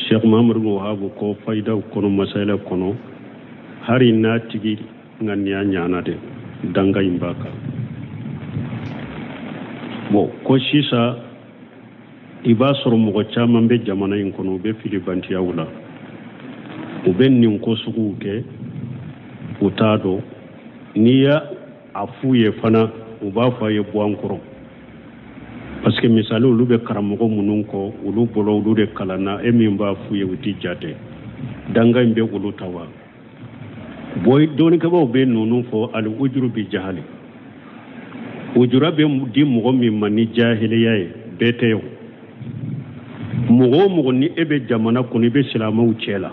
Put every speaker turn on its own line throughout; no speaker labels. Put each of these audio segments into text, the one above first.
Cheikh Mamadou Wahab ko fayda kono masala kono hari na tigi nganya nyana de danga imbaka bo ko sisa iba soro mo chama be jamana in kono be filibanti awla o ben nin ko suku ke utado niya afuye fana o ba fa ye boankoro parce que misali olu be karamogo munun ko olu bolo olu de kalana e min ba fuye uti jate danga imbe olu tawa boy doni ka bo be nonu fo al ujru bi jahali ujura be di mogo min mani jahiliya e beteyo mogo ni ebe jamana ko ni be silamaw cela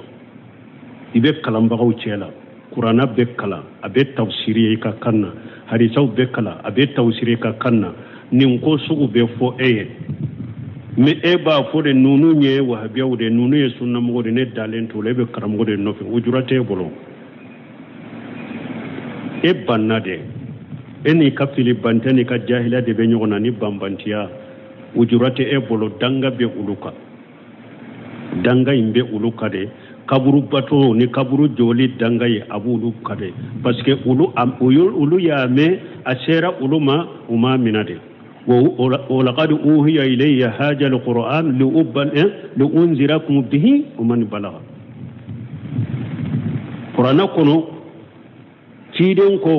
ibe kalambagaw cela qur'ana be kala abe tafsiri ka kanna hadisaw be kala abe tafsiri ka kanna nin ko sugu be fo eye me e ba fo de nunu nye wahabiyaw de nunu ye sunna mo de ne dalen to lebe karam de no fe ujurate bolo e banna de eni kafili bantani ka jahila de be nyona ni bambantiya ujurate e bolo danga be uluka danga imbe uluka de kaburu bato ni kaburu joli danga ye abulu kade parce que ulu ya me asera uluma uma minade ولقد أوحي إلي هذا القرآن لأنذركم به ومن بلغ قرآن كنو تيدن كو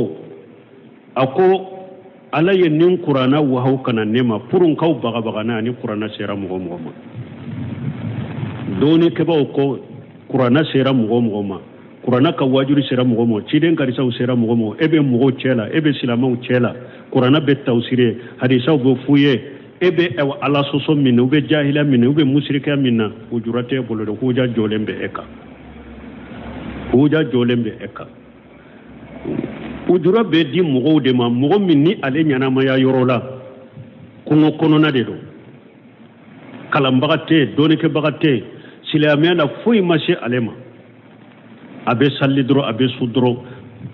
أكو على ينين قرآن وهو كان نما فرن كو بغبغنا ني قرآن سيرا مغمغما دوني كبا كو قرآن سيرا مغمغما قرآن كواجر سيرا مغمغما تيدن كاريسا سيرا مغمغما ebe مغو تشيلا ebe سلامو تشيلا Qur'ana be tawsire hadisa go fuye ebe ala soso min ube jahila min ube musrika min ujurate bolo do huja jolembe eka ujura be di mugo de ma mugo min ni ale nyana ma ya yorola kuno kono na de do kalambagate doni ke bagate silamiya la fuy mashi alema abe sallidro abe sudro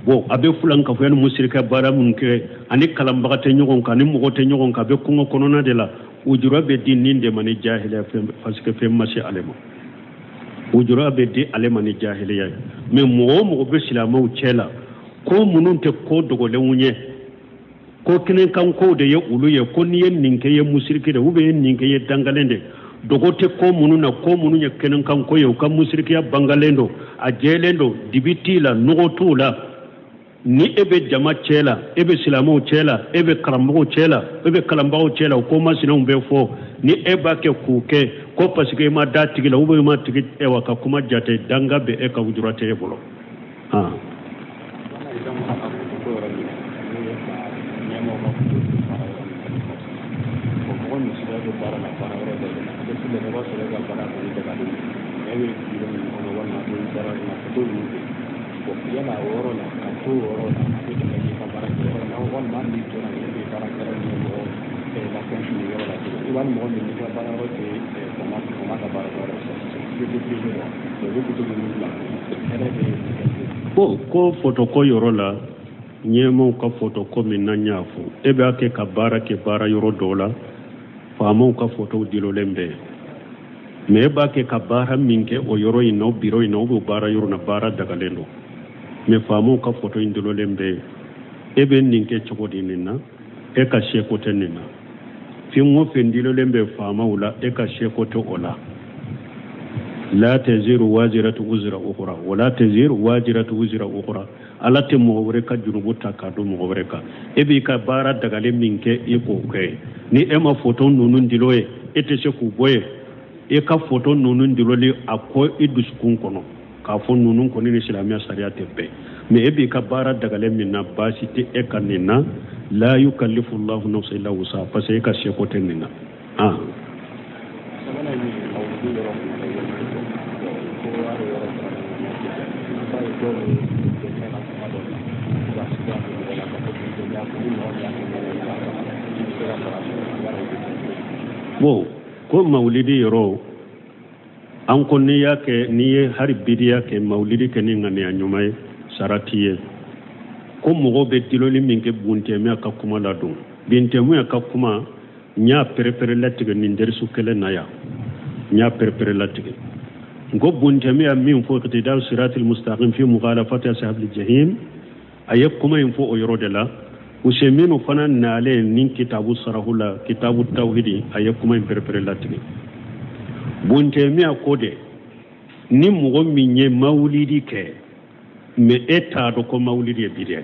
bo abe fulan ka fuyani musirika bara mun ke ani kalambaga te nyogon ka ni mugo te nyogon ka be kungo konona de la ujura be di ninde mani jahiliya parce que fe mashi alema ujura be di alema ni jahiliya mais mugo be silamaw cela ko munun te ko dogo le wunye ko kinen kan ko de ye ulu ye ko ni yen ninke ye musirike de ube yen ninke ye dangalende dogote ko mununa ko mununya kenen kan ko ye ka musirike ya bangalendo a jelendo dibitila nugotula ni ebe jama cela ebe silamo cela ebe karambo cela ebe kalambago cela ko masina umbe fo ni eba ke kuke ko pasike ma datigi la ube ma tigi ewa ka kuma jate danga be e ka wujurate e bolo ha ko foto ko yorola nyemo ka foto ko min na nyafu ebe ake ka bara ke bara yoro dola famo ka foto dilo lembe me ba ke ka bara minke o yoro ino biro ino bu bara yoro na bara daga lendo me famo ka foto indilo lembe ebe ninke chokodi nina e ka sheko tenina fingo fendilo lembe fama ula e ka sheko to ola لا تزير واجرة وزر أخرى ولا تزير واجرة وزر أخرى ألا تمغورك جنوبتا كادو مغورك إبي كبارا دغالي منك إيكوكي ني إما فوتون نونون دلوه إتشكو بوي إيكا فوتون نونون دلوه أكو إدوسكون كونو كافون نونون كوني نسلامية سريعة تبه مي إبي كبارا دغالي منا باسي تي إيكا نينا لا يكلف الله نفس إلا وسعها فسيكا شيكوتي نينا bo ko maulidi yoro an ko ni yake ni har bidiya ke maulidi ke ni ngani anyumai saratiye ko mogo be diloli minke bunte me aka kuma la don binte mu aka kuma nya perepere latige ni nder su kele naya nya perpere latigi ngo buntamiya min fo qitidal siratil mustaqim fi mughalafati ashabil jahim ayakuma info o yoro de la useminu fana nale nin kitabu sarahula kitabu tawhidi ayakuma perpere latigi buntamiya kode ni mugo minye maulidi ke me eta do ko maulidi e bidiya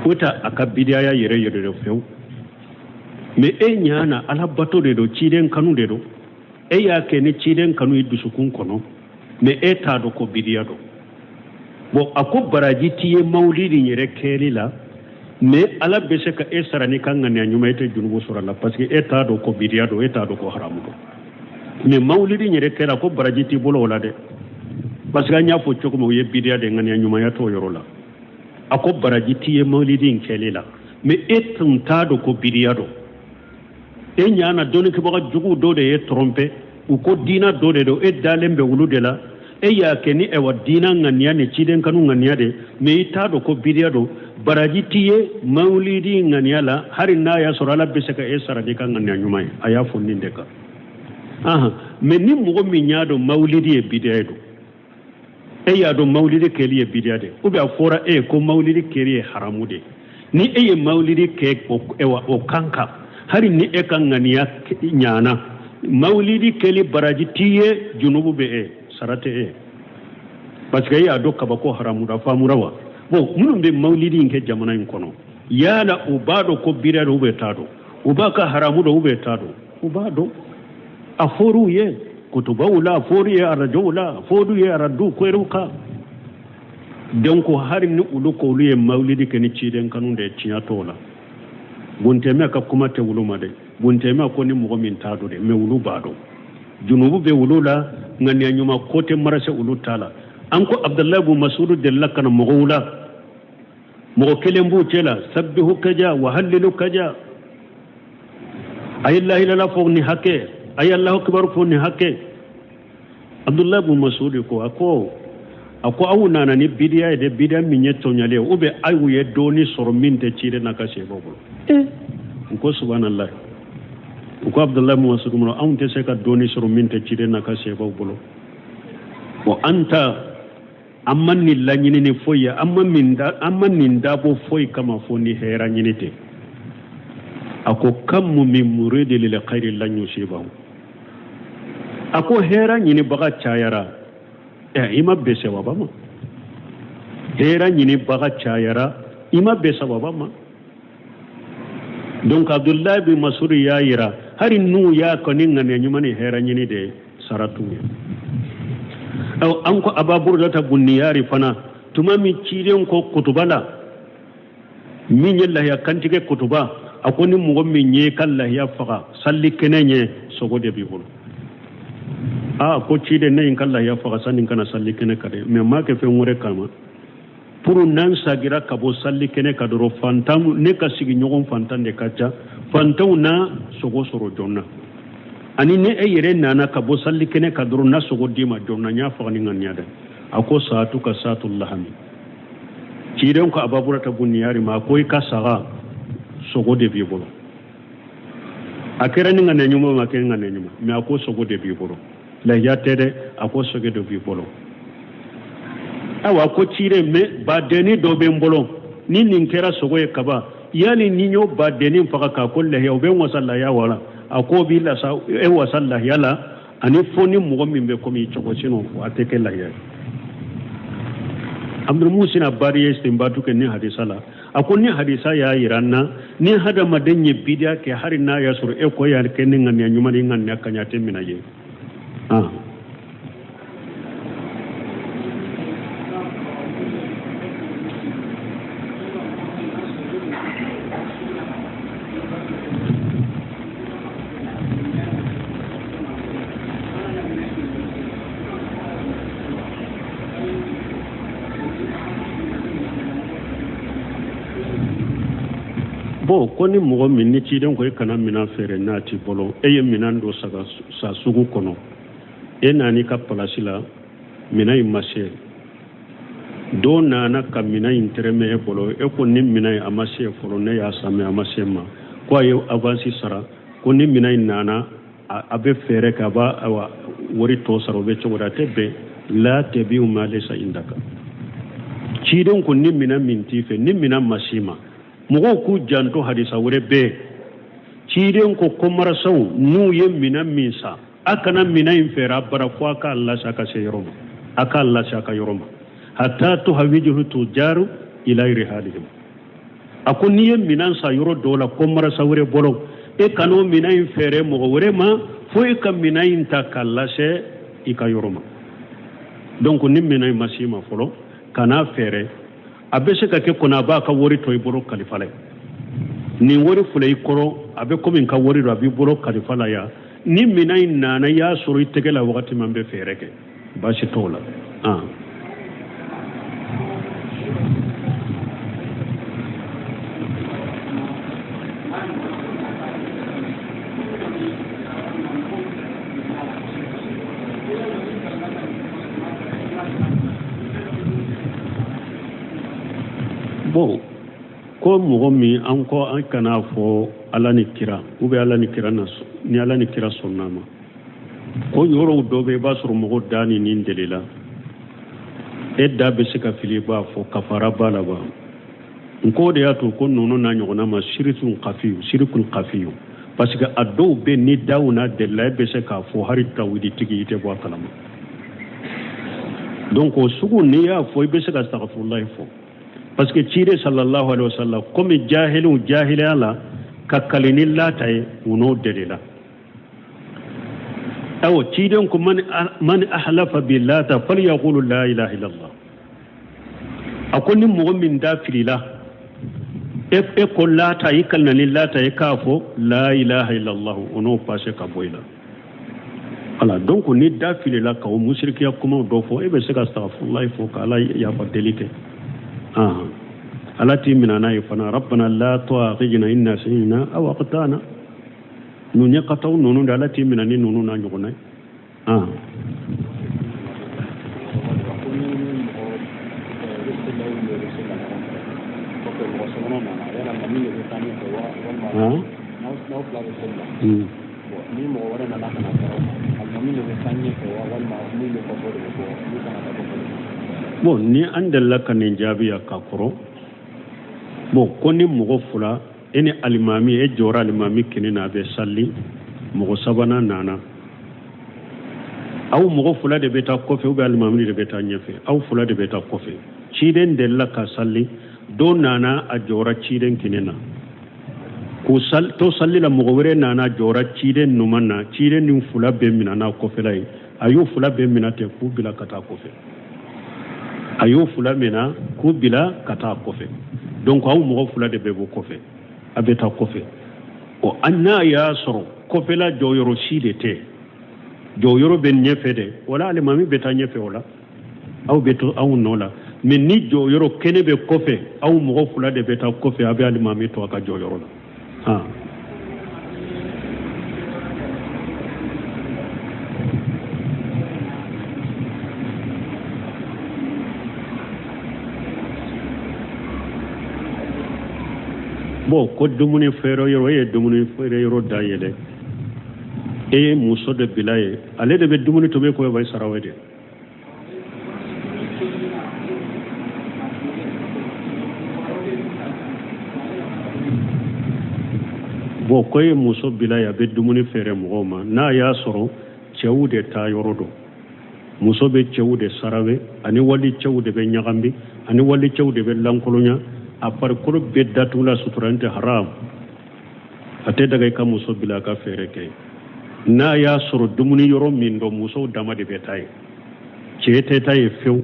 uta aka bidiya ya yere yere do few me e nyana ala bato de do ciden kanu de do e ya ke ni ciden kanu idusukun kono me eta do ko bidiya do bo ako baraji tiye maulidi yere kelila me ala bese ka e sarani kan ngani anyuma ite junubo sorala parce que eta do ko bidiya do eta do ko haramu do me maulidi yere kela ko baraji ti bolo wala de parce que nya fo choko mo ye bidiya de ngani anyuma ya to yorola ako baraji tiye maulidi kelila me etun ta do ko bidiya do e nyana doni ke baga jugu do de e trompe u ko dina do de do e dalembe wulu de la e ya ke ni e wa dina ngania ne ciden kanu ngania de me ita do ko bidiya do baraji tiye maulidi ngania la hari na ya sorala beseka e sarade kan ngania nyumai aya fonninde ka aha me ni mugo mi nyaado maulidi e bidiya do e ya do maulidi keli e bidiya de u be afora e ko maulidi keli e haramu de ni e maulidi ke o kanka hari ni e kan ganiya nyana maulidi keli baraji tiye junubu be e sarate e parce que ya do kaba ko haramu da famurawa bo munum be maulidi nke jamana in kono yala ubado ko birado ube tado ubaka haramu do ube tado ubado aforu ye kutubawula aforu ye arajula aforu ye aradu kweruka donc hari ni uluko uluye maulidi keni ciden kanunde tinyatola bunteme ka kuma te wuluma de bunteme ko ni mo min tado de me wulu bado junubu be wulula ngani anyuma kote marase wulu tala anko abdullah ibn mas'ud de lakana mo wula mo kelembu cela sabbihu kaja wa hallilu kaja ayallahu ila fawni hakke ayallahu akbar fawni hakke abdullah ibn mas'ud ko ako awuna na ni bidiya de bidiya minyeto nyale ube ayuye doni soro minte cire nakase bobo ko subhanallah ko abdullah muhammad mo ante se ka doni soro minte cire nakase bobo o anta amman ni lanyini ni foya amman ni ndabo foy kama foni hera nyinite ako kam min muridi lil khairi lan yusibahu ako hera nyini baga chayara ima bese wabama hera nyini baga chayara ima bese wabama donc abdullah bin mas'ud ya yira hari nu ya ko ninga ne nyumani hera nyini de saratu aw anko ababurda ta bunniyari fana tuma mi ciren ko kutubala min yalla ya kantige kutuba akoni mu gommi nye kala ya faga salli kenenye sogode bi bolo ko cide ne in kala ya faga sanin kana salli kene kade me ma ke fe ngure kama pour nan sagira kabo salli kene kadoro fantam ne ka sigi nyogon fantan de kacha fantaw na sogo soro jonna ani ne e yere nana kabo salli kene kadoro na sogo dima jonna nya faga ni nganya da ako saatu ka saatu lahami ciden ko ababura ta bunniyari ma koy ka saga sogo de bi bolo akera ni ngane nyuma ma ke ngane nyuma me ako sogo de bi bolo la ya tede ako sogo de bi bolo awa ko cire me ba deni do be mbolo ni nin kera sogo e kaba yani ni nyo ba deni faka ka ko le yo be wasalla ya wala ako bi la sa e wasalla yala ani foni mo mi be ko mi choko sino ateke la ya amru musina bari istimbatu ke ni hadisala ako ni hadisa ya iranna ni hada madenye bidia ke hari na ya sur e ko ya ke ni ngani nyuma ni ngani akanya temina ye bo koni mo min ni ci den ko kana mina fere nati bolo e ye minando saga sa sugu kono e nani ka place la mina imase do nana ka mina intereme e bolo e ko ni mina amase folo ne ya same amase ma ko ye avance sara ko ni mina nana abe fere ka ba wori to saro be cogoda tebbe la tabi'u ma laysa indaka cidon ko nimmina minti fe nimmina masima mugo ku janto hadisa wore be cidon ko komara saw nu yemmina minsa akana mina infera bara ko aka Allah saka se yoroma aka Allah saka yoroma hatta tuhawijuhu tujaru ila rihalihim akuni yemmina sa yoro dola komara sawre bolo e kano mina infere mo wore ma fo e kam mina inta kallase ika yoroma donc nimmina masima folo kana fere abese ka ke kona ba ka wori to iboro kalifale ni wori fulay koro abe ko min ka wori do abi boro kalifala ya ni minay nana ya suru itegela wakati mambe fere ke bashi tola bon ko mogo min an ko an kana fo ala ni kira ou bien ala ni kira ni ala ni kira sonnama ko yoro do be ba suru mogo dani nin delila edda be se ka fili ba fo kafara bala ba ko de yato ko nono na nyogona ma shirkul qafiyu parce que ado be ni dawna della be se ka fo hari tawidi tigi ite bo kalama donc o sugu ni ya fo be se ka astaghfirullah fo parce que tire sallallahu alaihi wasallam comme jahilala kakkalini lataye uno delela aw tiden ko man ahlafa billata falyaqulu la ilaha illallah akoni mo min da filila e ko lata yikalna lillata e kafo la ilaha illallah uno passe ka boyla ala donc ni da filila ka o musrikiya kuma do fo e be se ka astaghfirullah fo kala ya fa delite التي من أنا فنا ربنا لا تواخذنا إن نسينا أو أخطأنا نوني قطو نونو التي من أني نونو نانيغنا bon ni andalla kanin jabiya kakoro bon koni mogo fula ene alimami e jora alimami kinina be salli mogo sabana nana aw mogo fula de beta kofe ube alimami de beta nyefe aw fula de beta kofe ciden della ka salli do nana a jora ciden kinina ko to salli la mogo were nana jora ciden numanna ciden nin fula be minana kofe lay ayu fula be minate ku bila kata kofe ayo fula mena ku bila kata kofe donc aw mogo fula de bebo kofe abeta kofe o anna ya soro kofe la joyoro sidete joyoro ben nyefede wala ale mami beta nyefe wala aw beto aw nola mais ni joyoro kene be kofe aw mogo fula de beta kofe abe ale mami to aka joyoro la bon ko dumuni fero yoro e dumuni fero yoro dayele e muso de bilaye ale de be dumuni to be ko bay sarawede bon ko e muso bilaye be dumuni fere mo na ya soro cewude ta yoro do muso be cewude sarawe ani wali cewude be nyagambi ani wali cewude be lankolonya apar kuro bedatu la suturante haram ate daga ka muso bila ka fere ke na ya soro dumuni yoro min do muso dama de betay cete tay few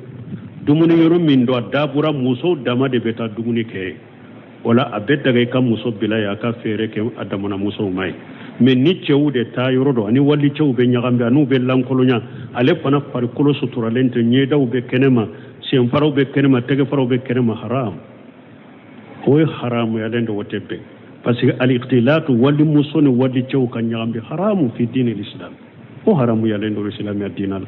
dumuni yoro min do dabura muso dama de beta dumuni ke wala abed daga ka muso bila ya ka fere ke adamana muso mai men ni cewude ta yoro do ani walli cewbe nyagambe anu be lankolonya ale fana par kuro suturalente nyedaw be kenema sem faraw be kenema tege faraw be kenema haram koy haramu ya lendo wotebe parce que al-iqtilat wali musoni wali cew kan nyambi haramu fi din al-islam o haramu ya lendo islam ya dinal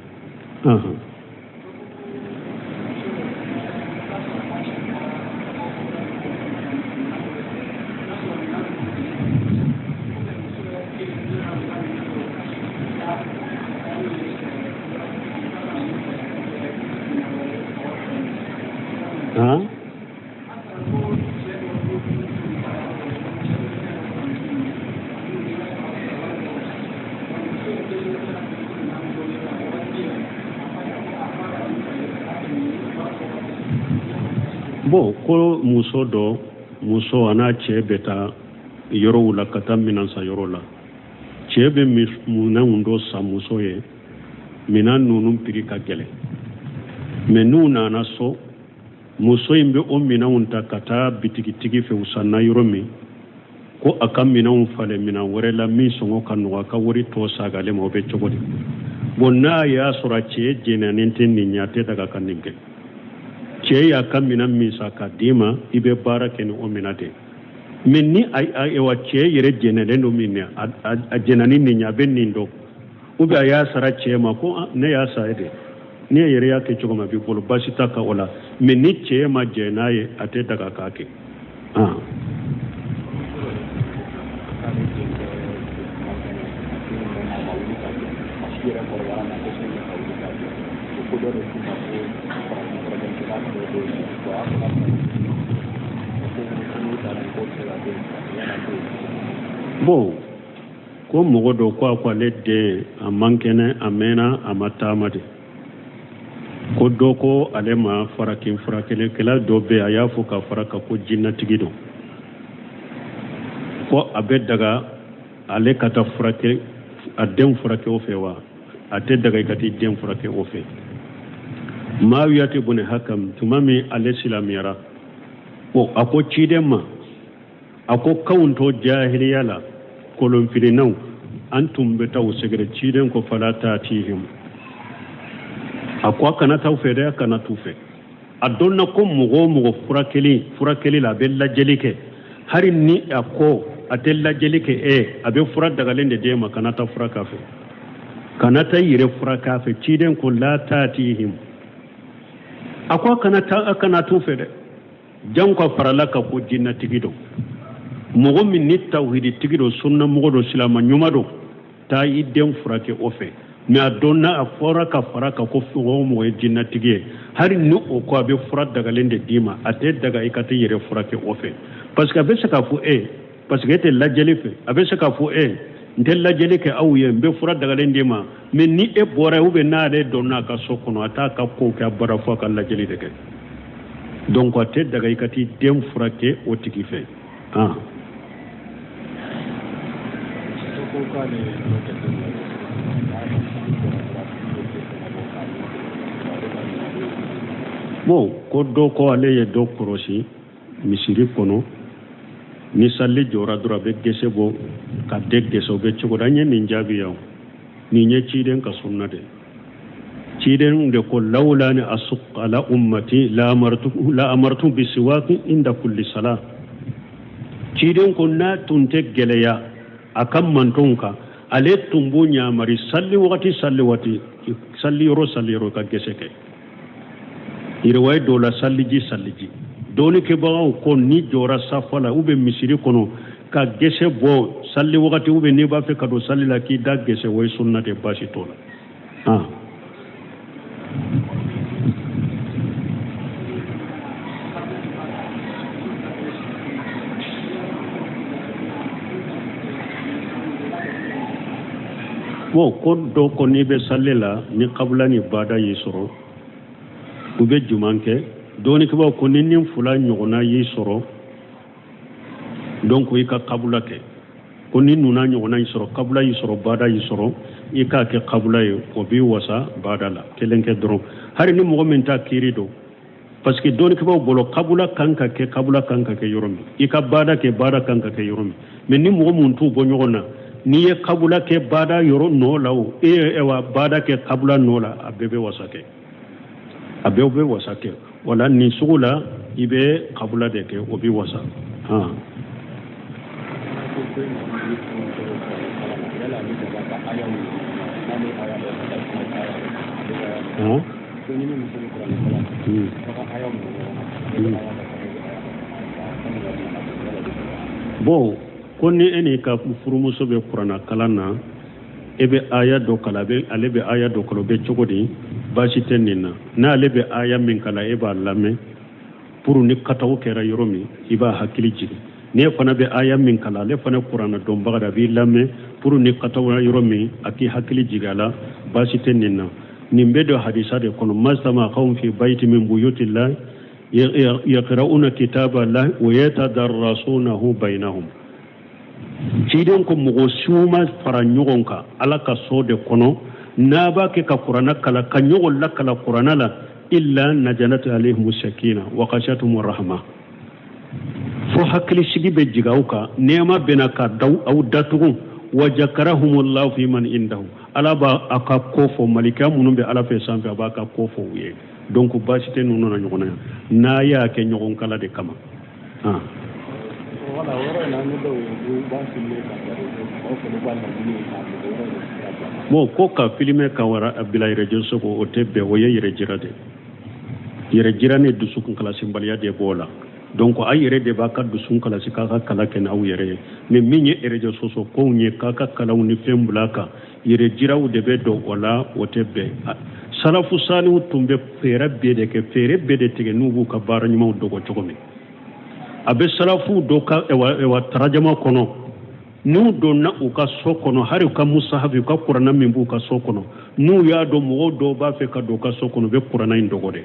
Bon, ko muso do muso ana cɛ bɛ taa yɔrɔw la ka taa minan san yɔrɔ la cɛ bɛ minɛnw dɔ san muso ye minan ninnu piri ka gɛlɛn mais n'u nana so muso in bɛ o minɛnw ta ka taa bitigitigi fɛ u sanna yɔrɔ min ko a ka minɛnw falen minan wɛrɛ la min sɔngɔ ka nɔgɔ a ka wari tɔ sagalen ma o bɛ cogo di bon n'a y'a sɔrɔ cɛ jɛnɛnen tɛ nin ɲɛ a tɛ daga ka nin kɛ cɛ y'a ka minan min san ka d'i ma i bɛ baara kɛ ni o minan de mais ni wa cɛ yɛrɛ jɛnɛlen don min na a jɛnɛni nin ɲɛ a bɛ nin dɔn ou bien a y'a sara cɛ ma ko ne y'a sa ye de ni yɛrɛ y'a kɛ cogo ma b'i bolo baasi t'a ka o la mais ni cɛ ma jɛ n'a ye a tɛ daga k'a kɛ bon ko mɔgɔ dɔ ko ale den a man kɛnɛ a mɛnna a ma taama de ko dɔ ko ale ma furakɛlikɛla dɔ bɛ a y'a fɔ ka fara ka ko jinnatigi don ko a bɛ daga ale ka taa a den furakɛ o fɛ wa a tɛ daga i ka t'i den furakɛ o fɛ Mawiyatu ibn Hakam tuma min ale silamɛyara a ko ciden ma a ko kanw to jahiliya la kolonfirinanw an tun bɛ taa u sɛgɛrɛ ciden ko fala ta'tihim a ko a kana taa u fɛ dɛ a kana t'u fɛ a dɔnna ko mɔgɔ o mɔgɔ furakɛli la a bɛ lajɛli kɛ hari ni a ko a tɛ lajɛli kɛ a bɛ fura dagalen de d'e ma kana taa fura k'a fɛ kana taa yɛrɛ fura k'a fɛ ciden ko la ta'tihim a ko a kana t'u fɛ dɛ jan ka farala ka ko jinnatigi don mɔgɔ min ni tawhiditigi don sunna mɔgɔ don silama ɲuman don taa i den furakɛ o fɛ mais a dɔnna a fɔra ka fara ka ko mɔgɔ ye jinnatigi ye hari ni o ko a bɛ fura dagalen de d'i ma a tɛ daga i ka t'i yɛrɛ furakɛ o fɛ parce que a bɛ se k'a fɔ parce que e tɛ lajɛli fɛ a bɛ se k'a fɔ n tɛ lajɛli kɛ aw ye n bɛ fura dagalen d'i ma mais ni e bɔra ou bien n'ale donna a ka so kɔnɔ a t'a ka kow kɛ a bara fɔ a ka lajɛli de kɛ donc a tɛ daga i ka t'i den furakɛ o tigi fɛ bon ko dɔ ko ale ye dɔ kɔlɔsi misiri kɔnɔ ni sali jɔra dɔrɔn a bɛ gese bɔ ka de gese o bɛ cogo di an ye nin jaabi yan nin ye ciden ka sunna de ciden de ko lawla ni asuq ala ummati la amartu bi siwaki inda kulli salah ciden ko n'a tun tɛ gɛlɛya a ka mantonw kan ale tun b'o ɲamari sali wagati sali yɔrɔ ka gese kɛ yiriwaye dɔw la saliji dɔɔni kɛbagaw ko ni jɔra safa la ou bien misiri kɔnɔ ka gese bɔ sali wagati ou bien n'i b'a fɛ ka don sali la k'i da gese o ye sunna de baasi t'o la bon ko dɔ ko n'i bɛ sali la ni kabula ni bada y'i sɔrɔ u bɛ juman kɛ dɔɔni kɛbagaw ko ni nin fila ɲɔgɔnna y'i sɔrɔ donc i ka kabula kɛ ko ni nuna ɲɔgɔnna y'i sɔrɔ kabula y'i sɔrɔ bada y'i sɔrɔ i k'a kɛ kabula ye o b'i wasa bada la kelen kɛ dɔrɔn hari ni mɔgɔ min t'a kiiri don parce que dɔɔni kɛbagaw bolo kabula kan ka kɛ yɔrɔ min i ka bada kɛ bada kan ka kɛ yɔrɔ min mais ni mɔgɔ mun t'u bɔ ɲɔgɔn na n'i ye kabula kɛ bada yɔrɔ nɔ la o bada kɛ kabula nɔ la a bɛɛ bɛ wasa kɛ wala nin sugu la i bɛ kabula de kɛ o bɛ wasa bon ko ni e n'i ka furumuso bɛ kuranna kalan na e bɛ aya dɔ kalan ale bɛ aya dɔ kalan o bɛ cogo di baasi tɛ nin na n'ale bɛ aya min kalan e b'a lamɛn pour ni kataw kɛra yɔrɔ min i b'a hakili jigin ne fana bɛ aya min kalan ale fana kuranna dɔnbaga da a b'i lamɛn pour ni kataw yɔrɔ min a k'i hakili jigin a la baasi tɛ nin na nin bɛ don hadisa de kɔnɔ masama qawm fi bayti min buyutillah yaqra'una kitaba Allah wa yatadarrasunahu bainahum ciden ko mugo suma fara nyogonka ala ka so de kono na ba ke ka qur'ana kala ka nyogol la kala qur'ana la illa najanat alaihim sakina wa qashatuhum rahma fo hakli sigi be jigawka nema benaka daw aw datugu wa jakarahumullahu fi man indahu ala ba aka kofo malika munum be ala fe sambe ba ka kofo wiye donc basite nuno na nyogona na ya ke nyogon kala de kama ha wala wala na no do ba sile ka o ko ba na ni mo ko ka filme ka wara abdulay rejo soko o tebbe o yeyre jirade yere jirane du sukun kala simbaliya de bola donc ay yere de ba ka du sukun kala sikaka kala ken aw yere me minye rejo soso ko nye kaka kala uni fembulaka yere jiraw de be do wala o tebbe salafu salihu tumbe fere bede ke fere bede tege nubu ka bara nyuma dogo chogomi abe salafu do ka ewa tarajama kono nu do na u ka so kono hari ka musahabi ka qur'ana min bu ka so kono nu ya do mo do ba fe ka do ka so kono be qur'ana indogo de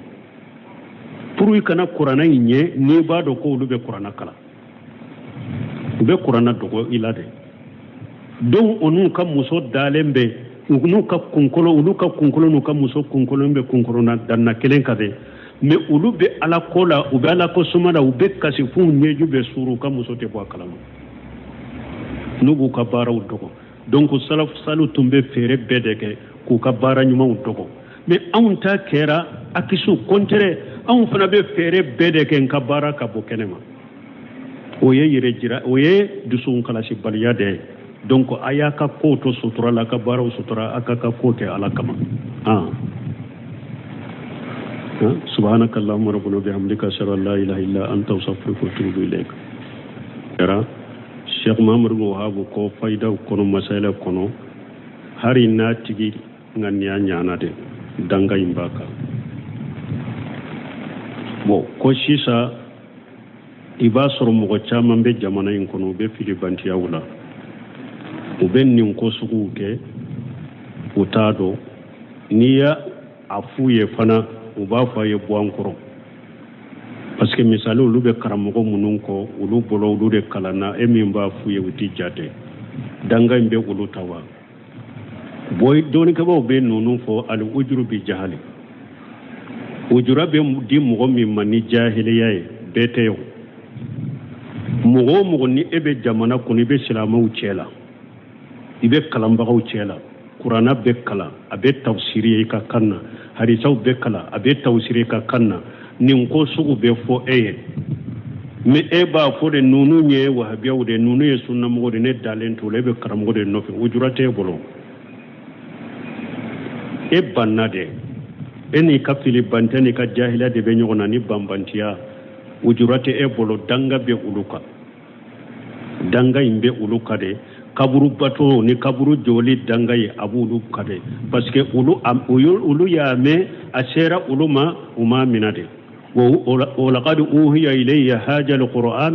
puru kana qur'ana nye ni ba do ko lu be qur'ana kala be qur'ana dogo ilade don onu ka muso dalembe unu ka kunkolo nu ka muso kunkolo be kunkolo na danna kelen kade me ulu be ala kola u be ala ko sumala u be kasi fu nyeju be suru ka muso te bo kalama nubu ka bara u dogo donc salaf salu tumbe fere bedeke ku ka bara nyuma u dogo me an ta kera akisu kontere an fana be fere bedeke ka bara ka bo kenema oye yire jira oye dusun kala si baliya de donc aya ka koto sutura la ka bara sutura aka ka kote ala kama subhanakallahumma rabbana bihamdika ashhadu an la ilaha illa anta astaghfiruka wa atubu ilayk era Sheikh Muhammad Wahab ko fayda kono masala kono hari na tigi nganya nyana de danga imbaka bo ko shisa iba soro mo chama be jamana in kono be fili bantiya wala uben nin ko sugu ke utado niya afuye fana uba fa ye buankoro parce que misalo lu be karamogo munun ko ulu bolo ulu de kalana emi ba fuye uti jate danga mbe ulu tawa boy doni ka bo be nunu fo al ujru bi jahali ujura be di mo mi mani jahiliya bete yo mo ni ebe jamana ko ni be silama u chela ibe kalamba u chela qur'ana be kala abe tafsiri ka kanna hadisa be kala abe tafsiri ka kanna nin ko sugu be fo me eba fo de nunu nye wahabiya de nunu ye sunna mo de ne dalen to lebe karam go de no fe ujurate bolo e bannade eni ka fili bantani ka jahila de be nyona ni bambantiya ujurate e bolo danga be uluka danga imbe uluka de kaburu bato ni kaburu joli danga yi abu uluka de parce que ulu ya me asera uluma uma minade ولقد أوحي إلي هذا القرآن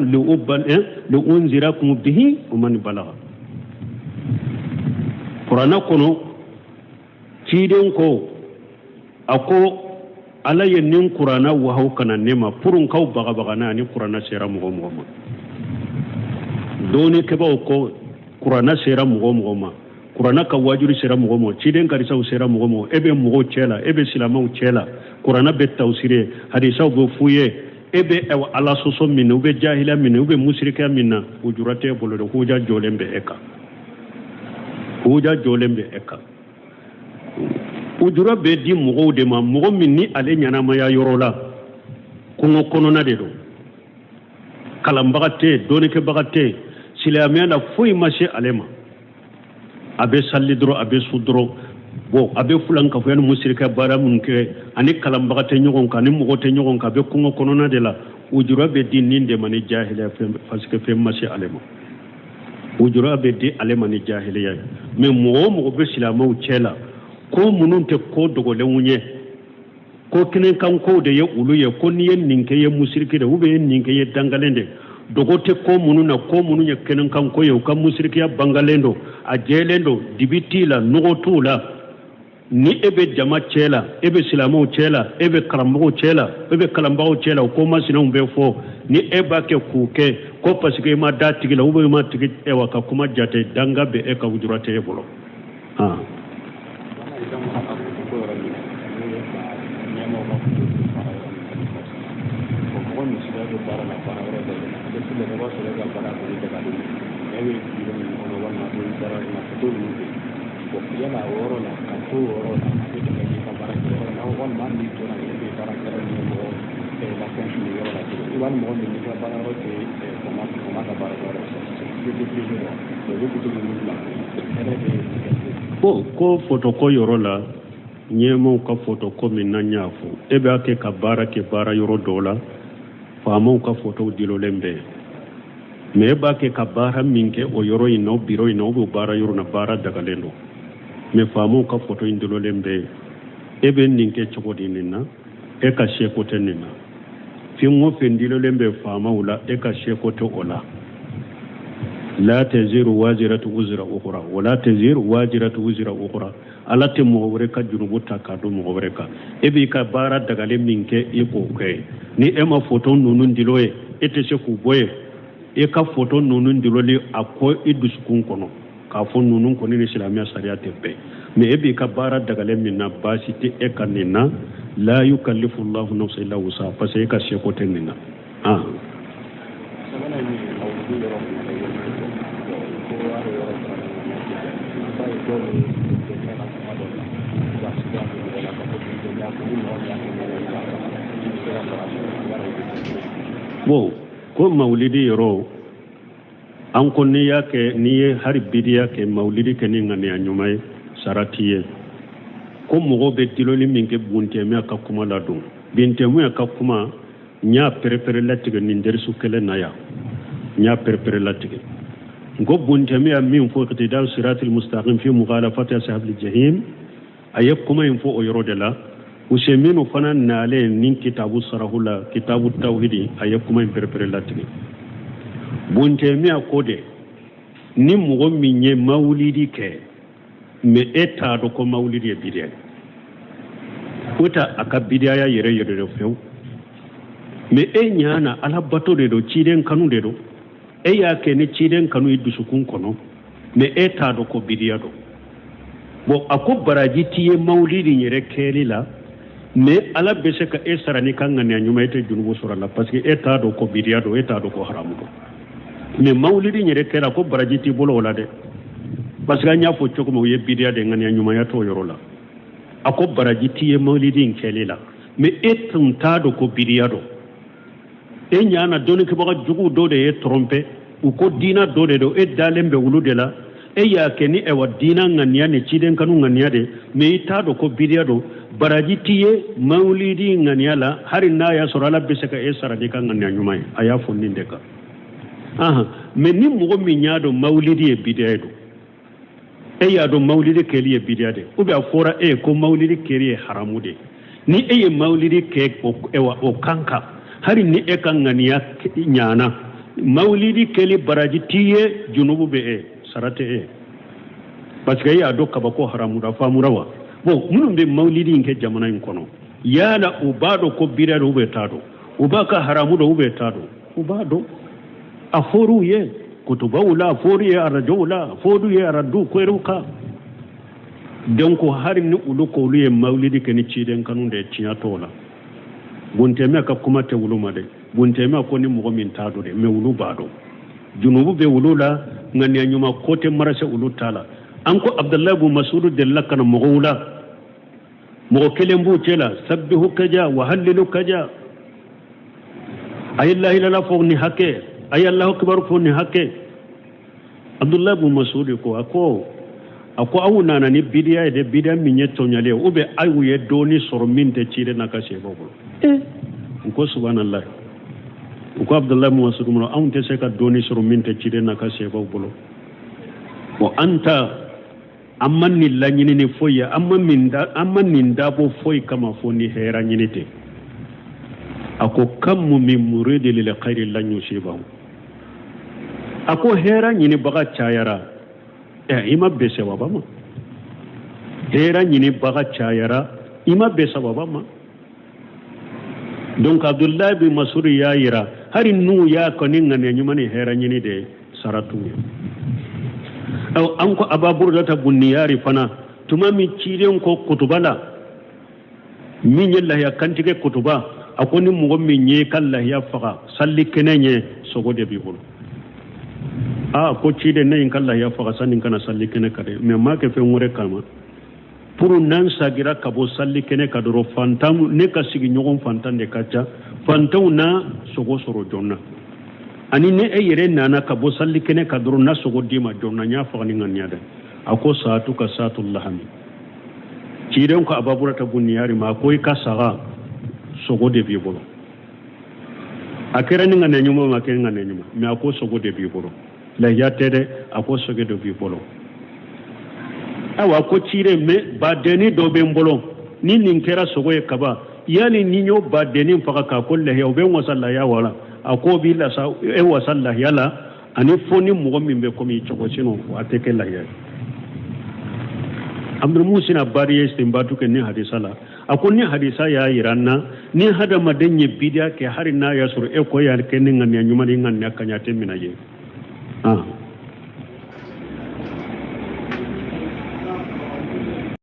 لأنذركم به ومن بلغ قرآن كنو تيدن كو أكو على ينين قرآن وهو كان نما فرن كو بغا ني قرآن سيرا مغم دوني كبا كو قرآن سيرا مغم قرآن كواجر سيرا مغم تيدن كاريسا سيرا مغم ebe مغو تشيلا ebe سلامو تشيلا قرآن بتوسيره حديثه بفويه ebe ala soso min ube jahila min ube musrika min ujurate bolo huja jolembe eka ujura be di mugo de ma mugo min ni ale nyana ma ya yorola kono na de do kalambagate doni ke bagate silamiya la foi mache alema abe sallidro abe sudro bo abe fulan ka fuyani musirika bara mun ke ani kalambaga te nyogon ka ni mugo te nyogon ka be kungo konona de la ujura be din ninde mani jahiliya parce que fe machi alema ujura be di alema ni jahiliya me mugo be silama u chela ko munun te ko dogo le wunye ko kinen kan ko de ye ulu ye ko ni yen ninke ye musiriki de ube yen ninke ye dangalende dogo te ko mununa ko munu ye kinen kan ko ye ka musiriki ya bangalendo a jelendo dibiti la nugo tula ni ebe jama cela ebe silamo cela ebe karambo cela ebe kalambao cela ko masina umbe fo ni eba ke kuke ko pasike ma dati la ube ma tigi ewa ka kuma jate danga be e ka wujurate e bolo ha ko foto ko yoro la nyemo ka foto ko min na nyafu ebe ake ka bara yoro dola famo ka foto dilo lembe me ba ke ka bara minke o yoro ino biro ino bu bara yoro na bara daga lendo me famo ka foto indilo lembe ebe ninke chokodi nina e ka sheko tenina fingo fendilo lembe fama ula e ka sheko to ola la taziru waziratu wuzra ukhra wala taziru waziratu wuzra ukhra alate mo woreka junubu takado mo woreka ebi ka bara daga le minke iko kay ni ema photo nunun diloye ete se ku boye e ka photo nunun diloli akko idusukun kono ka fo nunun kono ni islamia sharia tebe me ebi ka bara daga le minna basite e kanina la yukallifu allah nafsan illa wusa parce que ka sheko tenina ko maulidi yoro an ko ni yake ni har bidiya ke maulidi ke ni ngani anyumai saratiye ko mogo be tiloli minke bunte me aka kuma la dum binte mu aka kuma nya perepere latige ni nder sukele naya nya perepere latige ngo bunte me min fo kati dal siratul mustaqim fi mughalafati ashabil jahim ayek kuma info o yoro de la useminu fana nale nin kitabu sarahula kitabu tawhidi ayekuma imperpere latini bunte mi akode ni mugo minye maulidi ke me eta do ko maulidi e bidia uta aka bidia ya yere do few me enyana ala bato de do chiden kanu de do e ya ke ni chiden kanu idusukun kono me eta do ko bidia do bo akobaraji tiye maulidi yere kelila mais ala bese ka esara ni kanga ne nyuma ite junubu surala parce que eta do ko bidia do eta do ko haramu do mais maulidi nyere kera ko barajiti bolo wala de parce que nya fo choko mo ye bidia de ngani nyuma ya to yorola ako barajiti ye maulidi nkelela mais etun ta do ko bidia do e nyana doni ke baka jugu do de e tromper u ko dina do de do e dalembe wulu de la e ya keni e wa dina ngania ne chiden kanu ngania de mais ita do ko bidia do barajitiye maulidi nganiala hari na ya sorala beseka esara de kan ngania nyumai aya fonninde ka mais ni mugo minyado maulidi e bidedo e ya do maulidi keli e bidade o be afora e ko maulidi keri e haramude ni e maulidi ke o kanka hari ni e kan ngania nyana maulidi keli barajitiye junubu be e sarate e parce que ya do kabako haramuda famurawa bo munum be maulidi nke jamana in kono yala ubado ko birado ube tado ubaka haramu do ube tado ubado aforu ye kutuba ula aforu ye arajula aforu ye aradu kweruka donc harin ni ulu ko lu ye maulidi ke ni ciden kanun de tiya tola bunte me ka kuma te wulu made bunte me ko ni mo min tado de me wulu bado junubu be wulula ngani nyuma kote marase ulu tala anko abdullah bu masud de lakana mo wula mo kelembu tela sabbihu kaja wa hallilu kaja ayallahi la fawni hakke ayallahu akbar fawni hakke abdullah bu masud ko ako awuna na ni bidiya de bidiya minyeto nyale ube ayuye doni soro minte chire na kashe bobo ko subhanallah ko abdullah bu masud mo awunte se ka doni soro minte chire na kashe bobo wa anta amman ni lanyini ni foya amman ni ndabo foy kama foni hera nyinite ako kammu min muridi lil khairi lan yusibahu ako hera nyini baga chayara ima bese wabama hera nyini baga chayara ima be sababa ma donc Abdullah bin Mas'ud ya yira hari nu ya konin ngane nyumani hera nyini de saratu aw anko ababurda ta bunniyari fana tuma mi ciren ko kutubala min yalla ya kantige kutuba akoni mugo min ye kala ya faga salli kenenye sogode bi bolo ko cide ne kala ya faga sanin kana salli kene kade me ma ke fe ngore kama pour nan sagira kabo salli kene kadoro fantam ne ka sigi nyogon fantan de kacha fantaw na sogo soro jonna ani ne e yere nana kabo salli kene kadoro na sogo dima jonna nya faga ni nganya da ako saatu ka saatul lahami ciiden ko ababurata bunniyari ma koy ka saga sogo de bi bolo akere ni ngane nyuma ma kere ngane nyuma me ako sogo de bi bolo la yatede ako sogo de bi bolo awa ko ciire me ba deni do be mbolo ni nin kera sogo e kaba yani ni nyo ba deni faka ka ko le yo be wasalla ya wala ako bi la sa e wasalla yala ani foni mo min be ko mi chogo sino ateke la ya amr musina bariye stimbatu ke ni hadisa la akon ni hadisa ya iranna ni hada madenye bidia ke harina ya sur e ko ya ke ni ngani nyuma ni ngani akanya temina ye